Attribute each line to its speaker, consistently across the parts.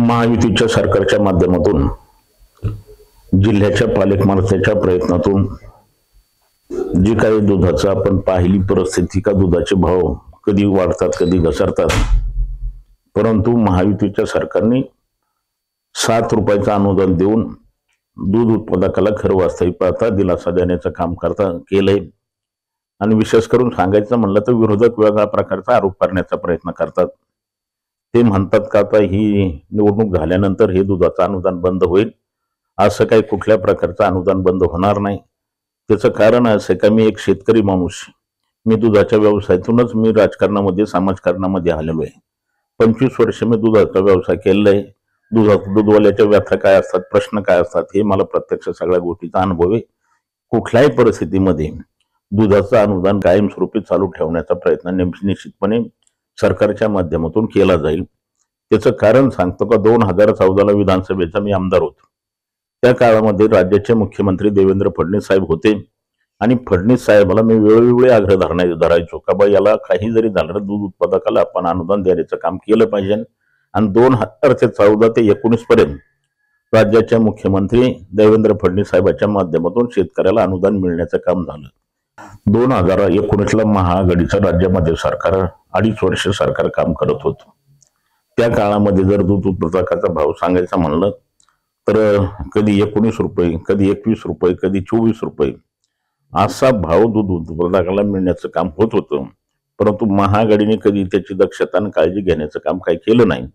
Speaker 1: महायुतीच्या सरकारच्या माध्यमातून जिल्ह्याच्या पालकमंत्र्याच्या प्रयत्नातून जी काही दुधाचं आपण पाहिली परिस्थिती का दुधाचे भाव कधी वाढतात कधी घसरतात, परंतु महायुतीच्या सरकारने 7 रुपयाचं अनुदान देऊन दूध उत्पादकाला खरं वास्तविक पाहता दिलासा देण्याचं काम केलंय. आणि विशेष करून सांगायचं म्हणलं तर विरोधक वेगळ्या प्रकारचा आरोप करण्याचा प्रयत्न करतात. ते म्हणतात का आता ही निवडणूक झाल्यानंतर हे दुधाचं अनुदान बंद होईल. असं काही कुठल्या प्रकारचं अनुदान बंद होणार नाही. त्याचं कारण असं का मी एक शेतकरी माणूस, मी दुधाच्या व्यवसायातूनच मी राजकारणामध्ये समाजकारणामध्ये आलेलो आहे. 25 वर्ष मी दुधाचा व्यवसाय केलेला आहे. दूधवाल्याच्या व्यथा काय असतात, प्रश्न काय असतात हे मला प्रत्यक्ष सगळ्या गोष्टीचा अनुभव आहे. कुठल्याही परिस्थितीमध्ये दुधाचं अनुदान कायमस्वरूपी चालू ठेवण्याचा प्रयत्न निश्चितपणे सरकारच्या माध्यमातून केला जाईल. त्याचं कारण सांगतो का 2014ला विधानसभेचा मी आमदार होतो. त्या काळामध्ये राज्याचे मुख्यमंत्री देवेंद्र फडणवीस साहेब होते आणि फडणवीस साहेबाला मी वेळोवेळी आग्रह धरायचो का बा याला काही जरी झालं दूध उत्पादकाला आपण अनुदान देण्याचं काम केलं पाहिजे. आणि 2014 ते 19 पर्यंत राज्याचे मुख्यमंत्री देवेंद्र फडणवीस साहेबांच्या माध्यमातून शेतकऱ्याला अनुदान मिळण्याचं काम झालं. 2019ला महाआघाडीचं राज्यामध्ये सरकार 2.5 वर्ष सरकार काम करत होतं. त्या काळामध्ये जर दूध उत्पादकाचा भाव सांगायचा म्हणलं तर कधी 19 रुपये, कधी 21 रुपये, कधी 24 रुपये असा भाव दूध उत्पादकाला मिळण्याचं काम होत होतं. परंतु महाआघाडीने कधी त्याची दक्षता आणि काळजी घेण्याचं काम काही केलं नाही.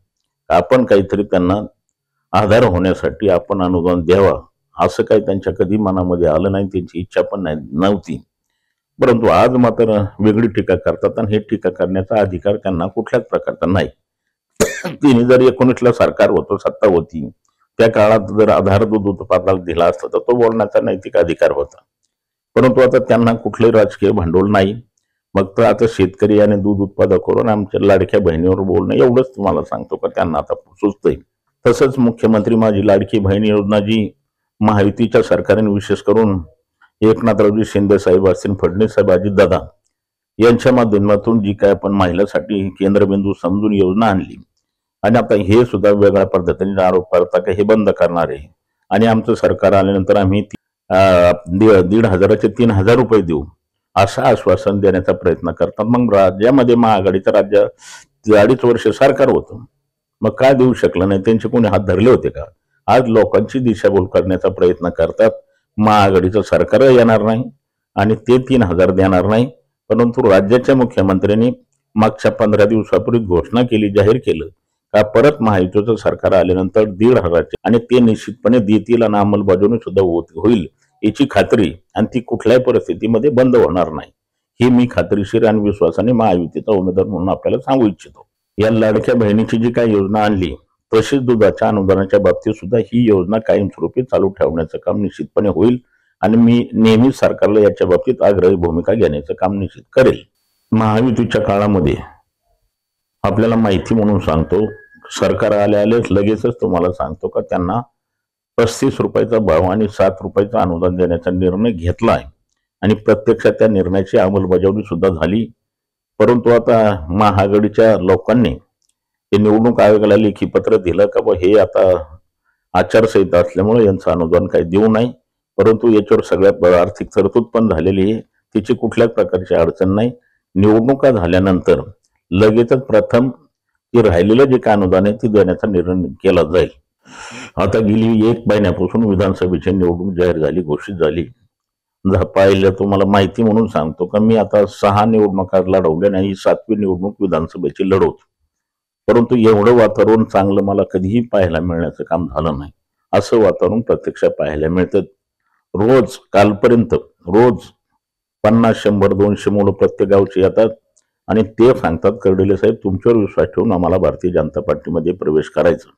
Speaker 1: आपण काहीतरी त्यांना आधार होण्यासाठी आपण अनुदान द्यावा असं काही त्यांच्या कधी मनामध्ये आलं नाही, त्यांची इच्छा पण नव्हती. परंतु आज मात्र वेगळी टीका करतात आणि हे टीका करण्याचा अधिकार त्यांना कुठल्याच प्रकारचा नाही. तिने जर 19ला सरकार होतं, सत्ता होती, त्या काळात जर आधार दूध उत्पादनाला दिला असता तर तो बोलण्याचा नैतिक अधिकार होता. परंतु आता त्यांना कुठले राजकीय भांडवल नाही. मग तर आता शेतकरी आणि दूध उत्पादक करून आमच्या लाडक्या बहिणीवर बोलणं एवढंच तुम्हाला सांगतो का त्यांना आता सुचतंय. तसंच मुख्यमंत्री माझी लाडकी बहीण योजना जी महायुतीच्या सरकारने विशेष करून एकनाथरावजी शिंदे साहेब असतील, फडणवीस साहेब, अजितदादा यांच्या माध्यमातून जी काय आपण महिलांसाठी केंद्रबिंदू समजून योजना आणली आणि आता हे सुद्धा वेगळ्या पद्धतीने आरोप करता की हे बंद करणार आहे आणि आमचं सरकार आल्यानंतर आम्ही 1,500चे 3,000 रुपये देऊ असं आश्वासन देण्याचा प्रयत्न करतात. मग राज्यामध्ये महाआघाडीचं राज्य 2.5 वर्ष सरकार होतं, मग काय देऊ शकलं नाही? त्यांचे कोणी हात धरले होते का? आज लोकांची दिशाभूल करण्याचा प्रयत्न करतात. महाआघाडीचं सरकार येणार नाही आणि ते 3,000 देणार नाही. परंतु राज्याच्या मुख्यमंत्र्यांनी मागच्या 15 दिवसापूर्वी घोषणा केली, जाहीर केलं का परत महायुतीचं सरकार आल्यानंतर 1,500 आणि ते निश्चितपणे देतील आणि अंमलबजावणी सुद्धा होईल याची खात्री, आणि ती कुठल्याही परिस्थितीमध्ये बंद होणार नाही ही मी खात्रीशीर आणि विश्वासाने महायुतीचा उमेदवार म्हणून आपल्याला सांगू इच्छितो. या लाडक्या बहिणीची जी काही योजना आणली तशीच दुधाच्या अनुदानाच्या बाबतीत सुद्धा ही योजना कायमस्वरूपी चालू ठेवण्याचं काम निश्चितपणे होईल आणि मी नेहमीच सरकारला याच्या बाबतीत आग्रही भूमिका घेण्याचं काम निश्चित करेल. महायुतीच्या काळामध्ये आपल्याला माहिती म्हणून सांगतो, सरकार आलेच लगेचच तुम्हाला सांगतो का त्यांना 35 रुपयाचा भाव आणि 7 रुपयाचं अनुदान देण्याचा निर्णय घेतला आहे आणि प्रत्यक्षात त्या निर्णयाची अंमलबजावणी सुद्धा झाली. परंतु आता महाआघाडीच्या लोकांनी हे निवडणूक आयोगाला लेखी पत्र दिलं का हे आता आचारसंहिता असल्यामुळे यांचं अनुदान काही देऊ नाही. परंतु याच्यावर सगळ्या आर्थिक तरतूद पण झालेली आहे, तिची कुठल्याच प्रकारची अडचण नाही. निवडणुका झाल्यानंतर लगेचच प्रथम ते राहिलेलं जे काय अनुदान आहे ते देण्याचा निर्णय केला जाईल. आता गेली 1 महिन्यापासून विधानसभेची निवडणूक जाहीर झाली, घोषित झाली. पाहिलं तुम्हाला माहिती म्हणून सांगतो का मी आता 6 निवडणुका लढवल्या नाही, 7वी निवडणूक विधानसभेची लढवतो. परंतु एवढं वातावरण चांगलं मला कधीही पाहायला मिळण्याचं काम झालं नाही. असं वातावरण प्रत्यक्षात पाहायला मिळतं. रोज कालपर्यंत रोज 50, 100, 200 मुलं प्रत्येक गावची येतात आणि ते सांगतात कर्डिले साहेब तुमच्यावर विश्वास ठेवून आम्हाला भारतीय जनता पार्टीमध्ये प्रवेश करायचं.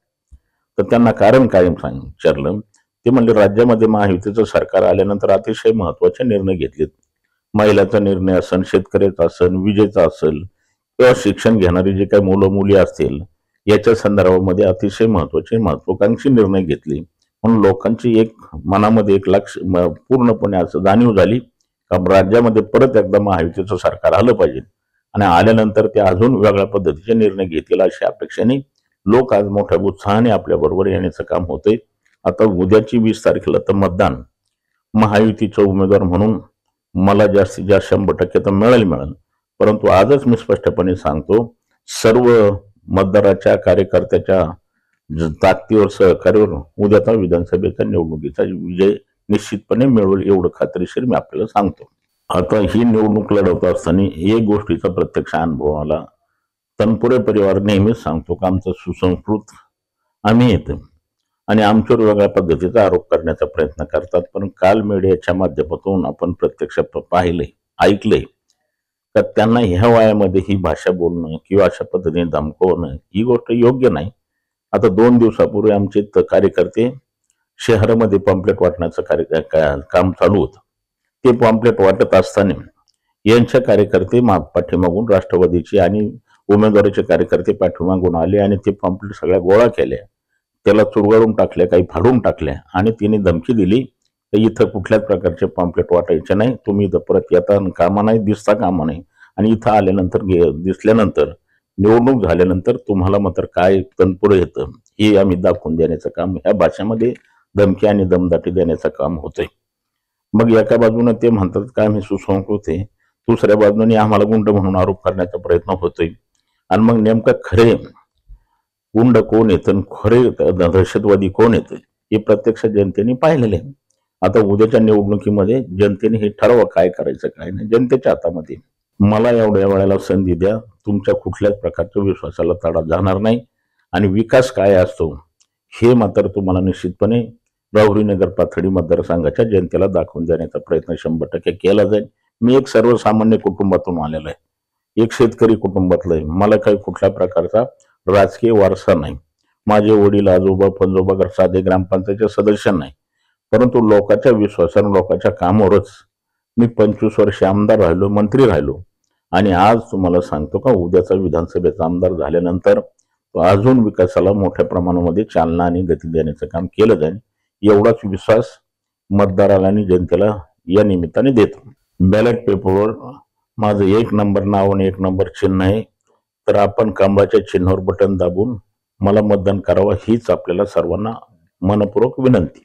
Speaker 1: तर त्यांना कारण काय विचारलं, ते म्हणले राज्यामध्ये महायुतीचं सरकार आल्यानंतर अतिशय महत्वाचे निर्णय घेतलेत. महिलाचा निर्णय असेल, शेतकऱ्याचा असेल, विजेचा असेल किंवा शिक्षण घेणारी जे काही मुलं मुली असतील याच्या संदर्भामध्ये अतिशय महत्वाकांक्षी निर्णय घेतले. म्हणून लोकांची एक मनामध्ये एक लक्ष पूर्णपणे असं जाणीव झाली का राज्यामध्ये परत एकदा महायुतीचं सरकार आलं पाहिजे आणि आल्यानंतर ते अजून वेगळ्या पद्धतीचे निर्णय घेतील अशा अपेक्षेने लोक आज मोठ्या उत्साहाने आपल्या बरोबर येण्याचं काम होतंय. आता उद्याची 20 तारखेला तर मतदान महायुतीचा उमेदवार म्हणून मला जास्तीत जास्त 100% तर मिळेल. परंतु आजच मी स्पष्टपणे सांगतो, सर्व मतदाराच्या कार्यकर्त्याच्या ताकदीवर सहकार्यावर उद्याचा विधानसभेच्या निवडणुकीचा विजय निश्चितपणे मिळवेल एवढं खात्रीशीर मी आपल्याला सांगतो. आता ही निवडणूक लढवत असताना एक गोष्टीचा प्रत्यक्ष अनुभव आला. तनपुरे परिवार नेहमीच सांगतो की आमचं सुसंस्कृत आम्ही येतो आणि आमच्यावर वेगळ्या पद्धतीचा आरोप करण्याचा प्रयत्न करतात. पण काल मीडियाच्या माध्यमातून आपण प्रत्यक्ष पाहिलंय, ऐकलंय का त्यांना ह्या वयामध्ये ही भाषा बोलणं किंवा अशा पद्धतीने धमकवणं ही गोष्ट योग्य नाही. आता 2 दिवसापूर्वी आमचे कार्यकर्ते शहरामध्ये पॉम्पलेट वाटण्याचं काम चालू होतं. ते पॉम्पलेट वाटत असताना यांच्या कार्यकर्ते पाठीमागून राष्ट्रवादीचे आणि उमेदवाराचे कार्यकर्ते पाठीमागून आले आणि ते पॉम्पलेट सगळ्या गोळा केल्या, त्याला चुरगाळून टाकल्या, काही फाडून टाकल्या आणि तिने धमकी दिली तर इथं कुठल्याच प्रकारचे पॉम्पलेट वाटायचे नाही, तुम्ही इथं परत येता कामा नाही, दिसता कामा नाही आणि इथं आल्यानंतर दिसल्यानंतर निवडणूक झाल्यानंतर तुम्हाला मात्र काय तनपुरं येतं हे आम्ही दाखवून देण्याचं काम ह्या भाषेमध्ये धमकी आणि दमदाटी देण्याचं काम होतंय. मग एका बाजूने ते म्हणतात काय आम्ही सुसंस्कृत आहे, दुसऱ्या बाजूने आम्हाला गुंड म्हणून आरोप करण्याचा प्रयत्न होतोय. आणि मग नेमकं खरे गुंड कोण येतं, खरे दहशतवादी कोण येतं हे प्रत्यक्ष जनतेने पाहिलेले. आता उद्याच्या निवडणुकीमध्ये जनतेने हे ठरवा काय करायचं काय नाही, जनतेच्या हातामध्ये. मला एवढ्या वेळेला संधी द्या, तुमच्या कुठल्याच प्रकारच्या विश्वासाला तडा जाणार नाही आणि विकास काय असतो हे मात्र तुम्हाला निश्चितपणे राहुरीनगर पाथर्डी मतदारसंघाच्या जनतेला दाखवून देण्याचा प्रयत्न 100% केला जाईल. मी एक सर्वसामान्य कुटुंबातून आलेलो आहे, एक शेतकरी कुटुंबातलं आहे. मला काही कुठल्या प्रकारचा राजकीय वारसा नाही. माझे वडील आजोबा पंजोबा साधे ग्रामपंचायतचे सदस्य नाही, परंतु लोकांच्या विश्वासाने लोकांच्या कामावरच मी 25 वर्ष आमदार राहिलो, मंत्री राहिलो आणि आज तुम्हाला सांगतो का उद्याचा विधानसभेचा आमदार झाल्यानंतर अजून विकासाला मोठ्या प्रमाणामध्ये चालना आणि गती देण्याचं काम केलं जाईल एवढाच विश्वास मतदाराला आणि जनतेला या निमित्ताने देतो. बॅलेट पेपरवर माझं 1 नंबर नाव आणि 1 नंबर चिन्ह आहे, तर आपण कमळाच्या चिन्हावर बटन दाबून मला मतदान करावं हीच आपल्याला सर्वांना मनपूर्वक विनंती.